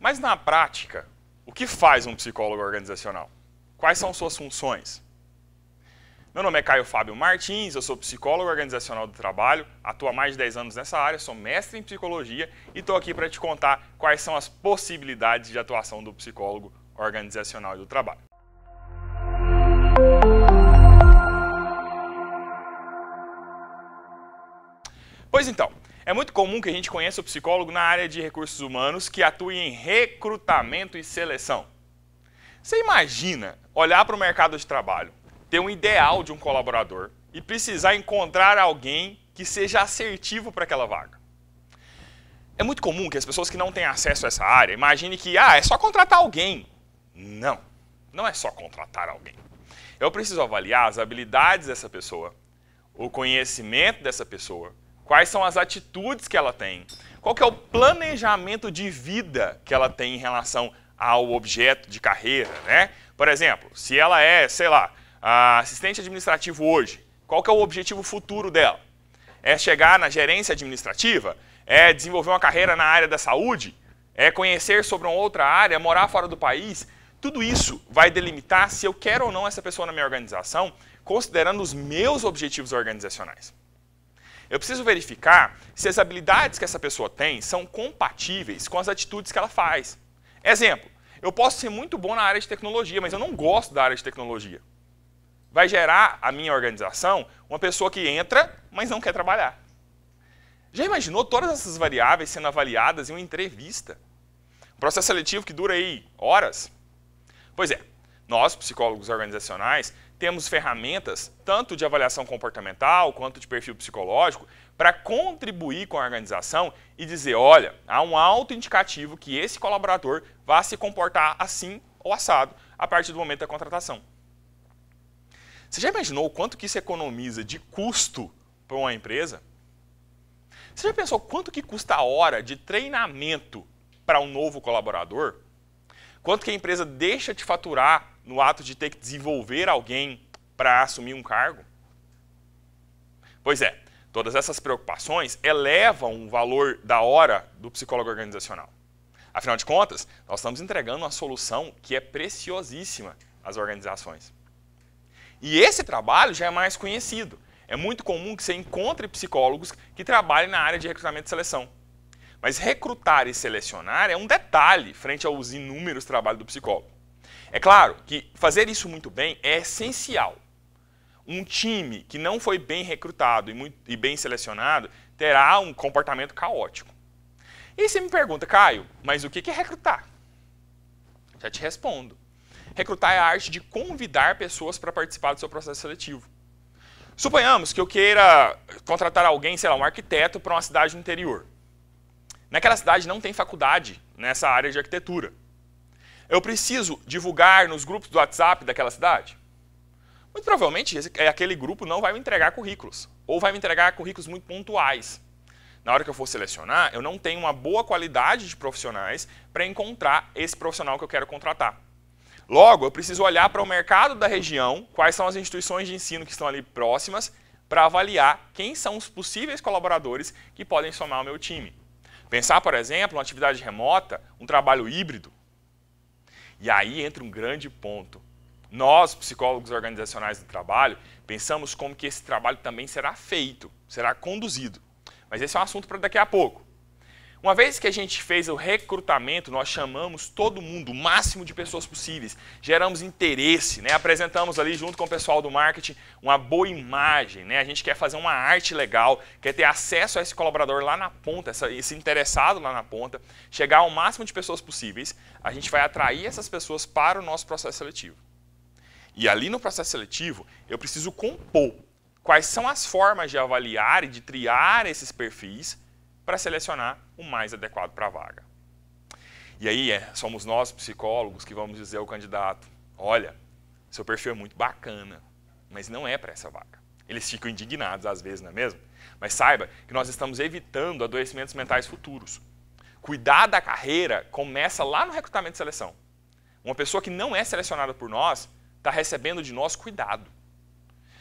Mas na prática, o que faz um psicólogo organizacional? Quais são suas funções? Meu nome é Caio Fábio Martins, eu sou psicólogo organizacional do trabalho, atuo há mais de 10 anos nessa área, sou mestre em psicologia e estou aqui para te contar quais são as possibilidades de atuação do psicólogo organizacional e do trabalho. Pois então, é muito comum que a gente conheça o psicólogo na área de recursos humanos que atue em recrutamento e seleção. Você imagina olhar para o mercado de trabalho, ter um ideal de um colaborador e precisar encontrar alguém que seja assertivo para aquela vaga. É muito comum que as pessoas que não têm acesso a essa área imaginem que é só contratar alguém. Não, não é só contratar alguém. Eu preciso avaliar as habilidades dessa pessoa, o conhecimento dessa pessoa, quais são as atitudes que ela tem, qual que é o planejamento de vida que ela tem em relação ao objeto de carreira, né? Por exemplo, se ela é, sei lá, assistente administrativo hoje, qual que é o objetivo futuro dela? É chegar na gerência administrativa? É desenvolver uma carreira na área da saúde? É conhecer sobre uma outra área, morar fora do país? Tudo isso vai delimitar se eu quero ou não essa pessoa na minha organização, considerando os meus objetivos organizacionais. Eu preciso verificar se as habilidades que essa pessoa tem são compatíveis com as atitudes que ela faz. Exemplo, eu posso ser muito bom na área de tecnologia, mas eu não gosto da área de tecnologia. Vai gerar a minha organização uma pessoa que entra, mas não quer trabalhar. Já imaginou todas essas variáveis sendo avaliadas em uma entrevista? Um processo seletivo que dura aí horas? Pois é, nós, psicólogos organizacionais, temos ferramentas tanto de avaliação comportamental quanto de perfil psicológico para contribuir com a organização e dizer, olha, há um alto indicativo que esse colaborador vá se comportar assim ou assado a partir do momento da contratação. Você já imaginou o quanto que isso economiza de custo para uma empresa? Você já pensou quanto que custa a hora de treinamento para um novo colaborador? Quanto que a empresa deixa de faturar no ato de ter que desenvolver alguém para assumir um cargo? Pois é, todas essas preocupações elevam o valor da hora do psicólogo organizacional. Afinal de contas, nós estamos entregando uma solução que é preciosíssima às organizações. E esse trabalho já é mais conhecido. É muito comum que você encontre psicólogos que trabalhem na área de recrutamento e seleção. Mas recrutar e selecionar é um detalhe frente aos inúmeros trabalhos do psicólogo. É claro que fazer isso muito bem é essencial. Um time que não foi bem recrutado e bem selecionado terá um comportamento caótico. E você me pergunta, Caio, mas o que é recrutar? Já te respondo. Recrutar é a arte de convidar pessoas para participar do seu processo seletivo. Suponhamos que eu queira contratar alguém, sei lá, um arquiteto para uma cidade do interior. Naquela cidade não tem faculdade nessa área de arquitetura. Eu preciso divulgar nos grupos do WhatsApp daquela cidade? Muito provavelmente aquele grupo não vai me entregar currículos, ou vai me entregar currículos muito pontuais. Na hora que eu for selecionar, eu não tenho uma boa qualidade de profissionais para encontrar esse profissional que eu quero contratar. Logo, eu preciso olhar para o mercado da região, quais são as instituições de ensino que estão ali próximas, para avaliar quem são os possíveis colaboradores que podem somar ao meu time. Pensar, por exemplo, uma atividade remota, um trabalho híbrido. E aí entra um grande ponto. Nós, psicólogos organizacionais do trabalho, pensamos como que esse trabalho também será feito, será conduzido. Mas esse é um assunto para daqui a pouco. Uma vez que a gente fez o recrutamento, nós chamamos todo mundo, o máximo de pessoas possíveis, geramos interesse, né? Apresentamos ali junto com o pessoal do marketing uma boa imagem, né? A gente quer fazer uma arte legal, quer ter acesso a esse colaborador lá na ponta, esse interessado lá na ponta, chegar ao máximo de pessoas possíveis, a gente vai atrair essas pessoas para o nosso processo seletivo. E ali no processo seletivo, eu preciso compor quais são as formas de avaliar e de triar esses perfis para selecionar o mais adequado para a vaga. E aí somos nós, psicólogos, que vamos dizer ao candidato, olha, seu perfil é muito bacana, mas não é para essa vaga. Eles ficam indignados às vezes, não é mesmo? Mas saiba que nós estamos evitando adoecimentos mentais futuros. Cuidar da carreira começa lá no recrutamento e seleção. Uma pessoa que não é selecionada por nós está recebendo de nós cuidado.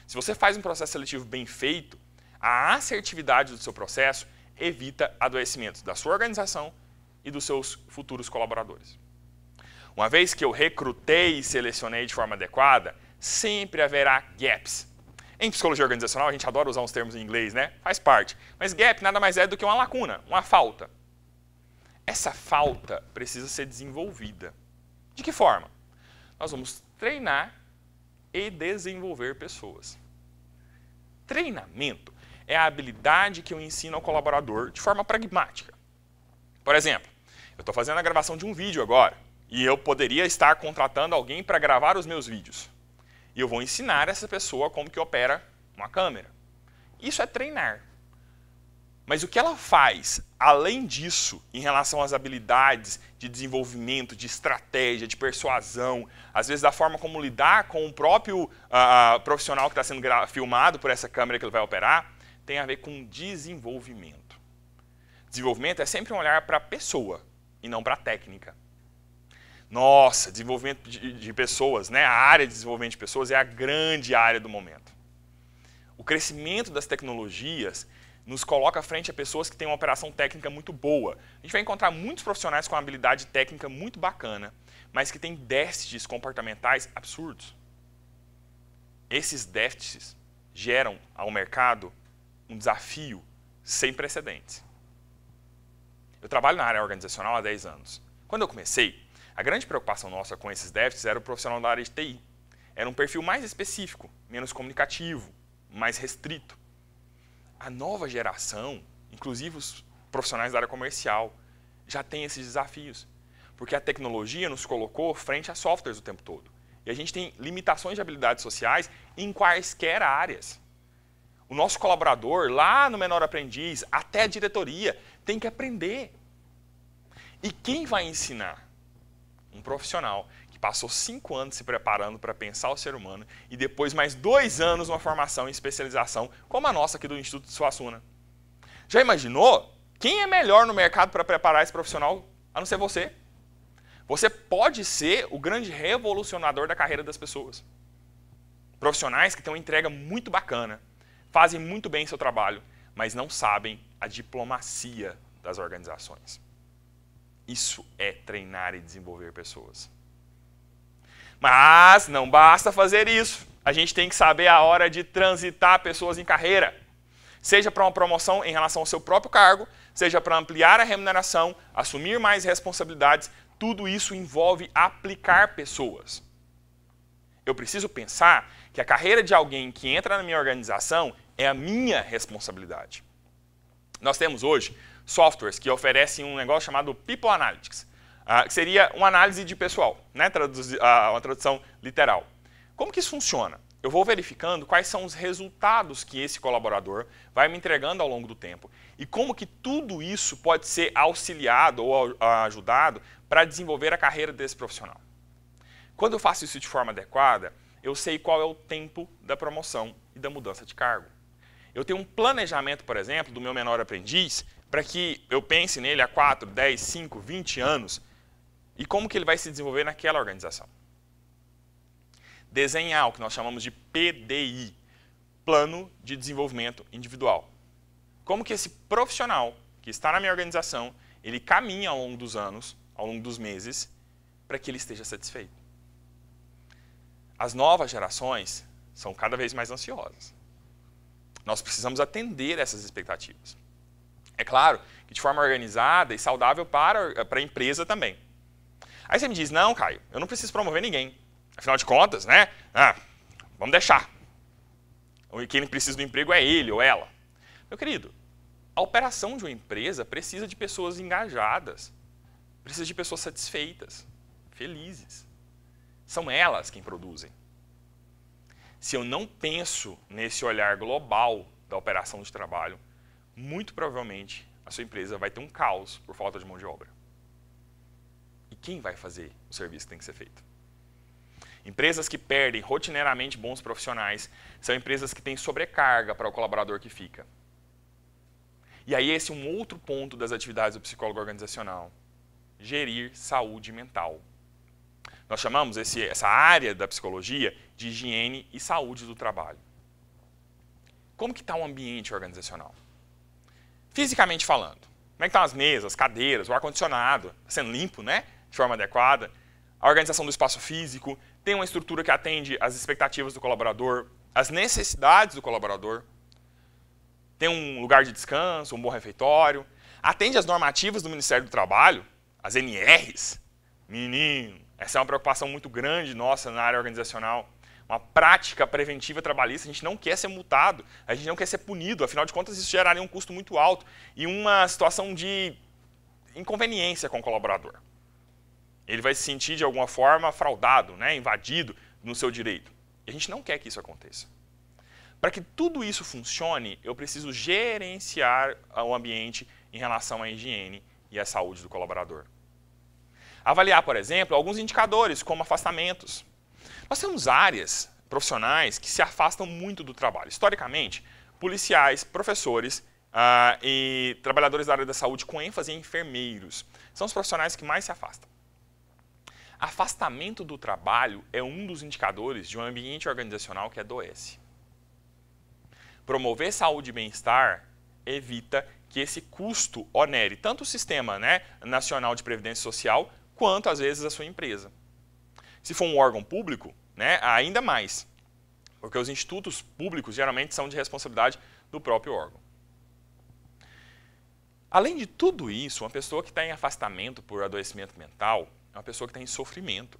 Se você faz um processo seletivo bem feito, a assertividade do seu processo evita adoecimentos da sua organização e dos seus futuros colaboradores. Uma vez que eu recrutei e selecionei de forma adequada, sempre haverá gaps. Em psicologia organizacional, a gente adora usar uns termos em inglês, né? Faz parte. Mas gap nada mais é do que uma lacuna, uma falta. Essa falta precisa ser desenvolvida. De que forma? Nós vamos treinar e desenvolver pessoas. Treinamento é a habilidade que eu ensino ao colaborador de forma pragmática. Por exemplo, eu estou fazendo a gravação de um vídeo agora e eu poderia estar contratando alguém para gravar os meus vídeos. E eu vou ensinar essa pessoa como que opera uma câmera. Isso é treinar. Mas o que ela faz, além disso, em relação às habilidades de desenvolvimento, de estratégia, de persuasão, às vezes da forma como lidar com o próprio profissional que está sendo filmado por essa câmera que ele vai operar, tem a ver com desenvolvimento. Desenvolvimento é sempre um olhar para a pessoa e não para a técnica. Nossa, desenvolvimento de pessoas, né? A área de desenvolvimento de pessoas é a grande área do momento. O crescimento das tecnologias nos coloca frente a pessoas que têm uma operação técnica muito boa. A gente vai encontrar muitos profissionais com uma habilidade técnica muito bacana, mas que têm déficits comportamentais absurdos. Esses déficits geram ao mercado um desafio sem precedentes. Eu trabalho na área organizacional há 10 anos. Quando eu comecei, a grande preocupação nossa com esses déficits era o profissional da área de TI. Era um perfil mais específico, menos comunicativo, mais restrito. A nova geração, inclusive os profissionais da área comercial, já tem esses desafios. Porque a tecnologia nos colocou frente a softwares o tempo todo. E a gente tem limitações de habilidades sociais em quaisquer áreas. O nosso colaborador, lá no menor aprendiz, até a diretoria, tem que aprender. E quem vai ensinar? Um profissional que passou 5 anos se preparando para pensar o ser humano e depois mais 2 anos uma formação em especialização, como a nossa aqui do Instituto de Suassuna. Já imaginou? Quem é melhor no mercado para preparar esse profissional a não ser você? Você pode ser o grande revolucionador da carreira das pessoas. Profissionais que têm uma entrega muito bacana, fazem muito bem seu trabalho, mas não sabem a diplomacia das organizações. Isso é treinar e desenvolver pessoas. Mas não basta fazer isso. A gente tem que saber a hora de transitar pessoas em carreira. Seja para uma promoção em relação ao seu próprio cargo, seja para ampliar a remuneração, assumir mais responsabilidades, tudo isso envolve aplicar pessoas. Eu preciso pensar que a carreira de alguém que entra na minha organização é a minha responsabilidade. Nós temos hoje softwares que oferecem um negócio chamado People Analytics, que seria uma análise de pessoal, né? Uma tradução literal. Como que isso funciona? Eu vou verificando quais são os resultados que esse colaborador vai me entregando ao longo do tempo e como que tudo isso pode ser auxiliado ou ajudado para desenvolver a carreira desse profissional. Quando eu faço isso de forma adequada, eu sei qual é o tempo da promoção e da mudança de cargo. Eu tenho um planejamento, por exemplo, do meu menor aprendiz para que eu pense nele há 4, 10, 5, 20 anos e como que ele vai se desenvolver naquela organização. Desenhar o que nós chamamos de PDI, Plano de Desenvolvimento Individual. Como que esse profissional que está na minha organização, ele caminha ao longo dos anos, ao longo dos meses, para que ele esteja satisfeito. As novas gerações são cada vez mais ansiosas. Nós precisamos atender essas expectativas. É claro que de forma organizada e saudável para a empresa também. Aí você me diz, não, Caio, eu não preciso promover ninguém. Afinal de contas, né? Vamos deixar. Quem precisa do emprego é ele ou ela. Meu querido, a operação de uma empresa precisa de pessoas engajadas, precisa de pessoas satisfeitas, felizes. São elas quem produzem. Se eu não penso nesse olhar global da operação de trabalho, muito provavelmente a sua empresa vai ter um caos por falta de mão de obra. E quem vai fazer o serviço que tem que ser feito? Empresas que perdem rotineiramente bons profissionais são empresas que têm sobrecarga para o colaborador que fica. E aí esse é um outro ponto das atividades do psicólogo organizacional. Gerir saúde mental. Nós chamamos essa área da psicologia de higiene e saúde do trabalho. Como que está o ambiente organizacional? Fisicamente falando, Como é que estão as mesas, as cadeiras, o ar-condicionado? Está sendo limpo, né? De forma adequada. A organização do espaço físico, tem uma estrutura que atende às expectativas do colaborador, às necessidades do colaborador. Tem um lugar de descanso, um bom refeitório. Atende às normativas do Ministério do Trabalho, as NRs. Menino, essa é uma preocupação muito grande nossa na área organizacional. Uma prática preventiva trabalhista, a gente não quer ser multado, a gente não quer ser punido, afinal de contas isso geraria um custo muito alto e uma situação de inconveniência com o colaborador. Ele vai se sentir de alguma forma fraudado, né, invadido no seu direito. E a gente não quer que isso aconteça. Para que tudo isso funcione, eu preciso gerenciar o ambiente em relação à higiene e à saúde do colaborador. Avaliar, por exemplo, alguns indicadores, como afastamentos. Nós temos áreas profissionais que se afastam muito do trabalho. Historicamente, policiais, professores e trabalhadores da área da saúde, com ênfase em enfermeiros, são os profissionais que mais se afastam. Afastamento do trabalho é um dos indicadores de um ambiente organizacional que adoece. Promover saúde e bem-estar evita que esse custo onere tanto o sistema, né, nacional de previdência social, quanto, às vezes, a sua empresa. Se for um órgão público, né, ainda mais, porque os institutos públicos geralmente são de responsabilidade do próprio órgão. Além de tudo isso, uma pessoa que está em afastamento por adoecimento mental é uma pessoa que está em sofrimento.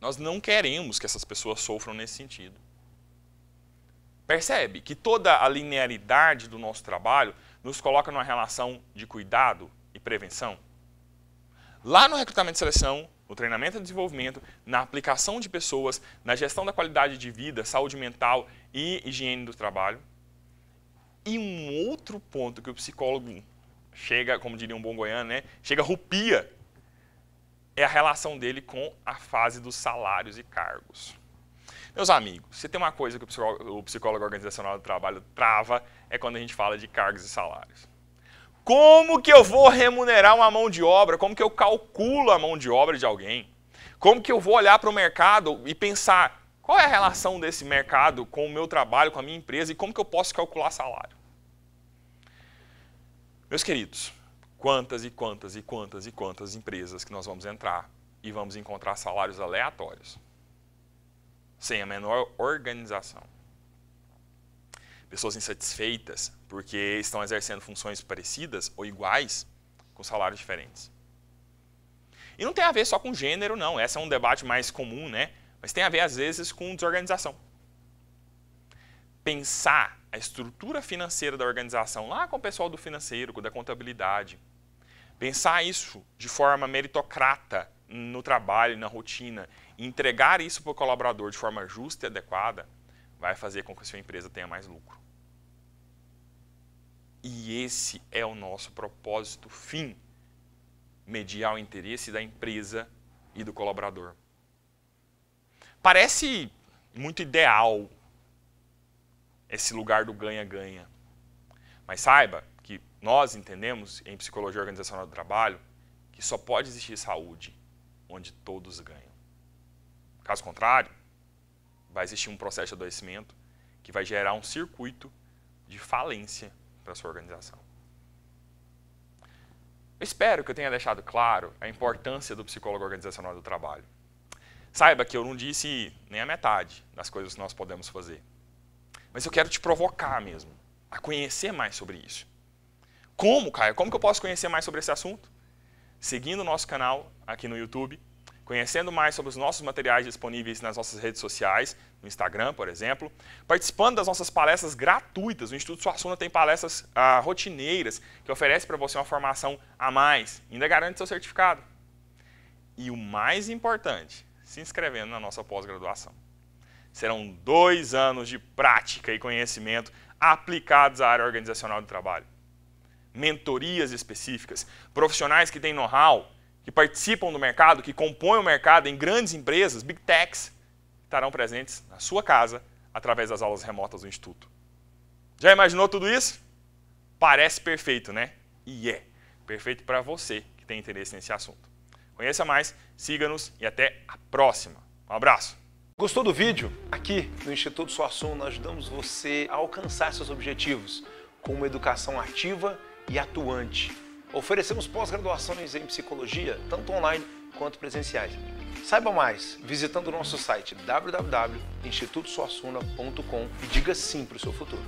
Nós não queremos que essas pessoas sofram nesse sentido. Percebe que toda a linearidade do nosso trabalho nos coloca numa relação de cuidado e prevenção? Lá no recrutamento e seleção, no treinamento e desenvolvimento, na aplicação de pessoas, na gestão da qualidade de vida, saúde mental e higiene do trabalho. E um outro ponto que o psicólogo chega, como diria um bom goiano, né, chega a rupia, é a relação dele com a fase dos salários e cargos. Meus amigos, se tem uma coisa que o psicólogo organizacional do trabalho trava, é quando a gente fala de cargos e salários. Como que eu vou remunerar uma mão de obra? Como que eu calculo a mão de obra de alguém? Como que eu vou olhar para o mercado e pensar qual é a relação desse mercado com o meu trabalho, com a minha empresa e como que eu posso calcular salário? Meus queridos, quantas e quantas e quantas e quantas empresas que nós vamos entrar e vamos encontrar salários aleatórios, sem a menor organização. Pessoas insatisfeitas porque estão exercendo funções parecidas ou iguais com salários diferentes. E não tem a ver só com gênero, não. Esse é um debate mais comum, né? Mas tem a ver, às vezes, com desorganização. Pensar a estrutura financeira da organização lá com o pessoal do financeiro, da contabilidade. Pensar isso de forma meritocrata no trabalho, na rotina, e entregar isso para o colaborador de forma justa e adequada, vai fazer com que a sua empresa tenha mais lucro. E esse é o nosso propósito fim, mediar o interesse da empresa e do colaborador. Parece muito ideal esse lugar do ganha-ganha, mas saiba que nós entendemos em psicologia organizacional do trabalho que só pode existir saúde onde todos ganham. Caso contrário, vai existir um processo de adoecimento que vai gerar um circuito de falência para a sua organização. Eu espero que eu tenha deixado claro a importância do psicólogo organizacional do trabalho. Saiba que eu não disse nem a metade das coisas que nós podemos fazer. Mas eu quero te provocar mesmo, a conhecer mais sobre isso. Como, Caio? Como que eu posso conhecer mais sobre esse assunto? Seguindo o nosso canal aqui no YouTube, conhecendo mais sobre os nossos materiais disponíveis nas nossas redes sociais, no Instagram, por exemplo, participando das nossas palestras gratuitas. O Instituto Suassuna tem palestras rotineiras que oferecem para você uma formação a mais, ainda garante seu certificado. E o mais importante, se inscrevendo na nossa pós-graduação. Serão 2 anos de prática e conhecimento aplicados à área organizacional do trabalho. Mentorias específicas, profissionais que têm know-how, que participam do mercado, que compõem o mercado em grandes empresas, Big Techs, estarão presentes na sua casa através das aulas remotas do Instituto. Já imaginou tudo isso? Parece perfeito, né? E é perfeito para você que tem interesse nesse assunto. Conheça mais, siga-nos e até a próxima. Um abraço! Gostou do vídeo? Aqui no Instituto Suassuna nós ajudamos você a alcançar seus objetivos com uma educação ativa e atuante. Oferecemos pós-graduações em psicologia, tanto online quanto presenciais. Saiba mais visitando o nosso site www.institutosuassuna.com e diga sim para o seu futuro.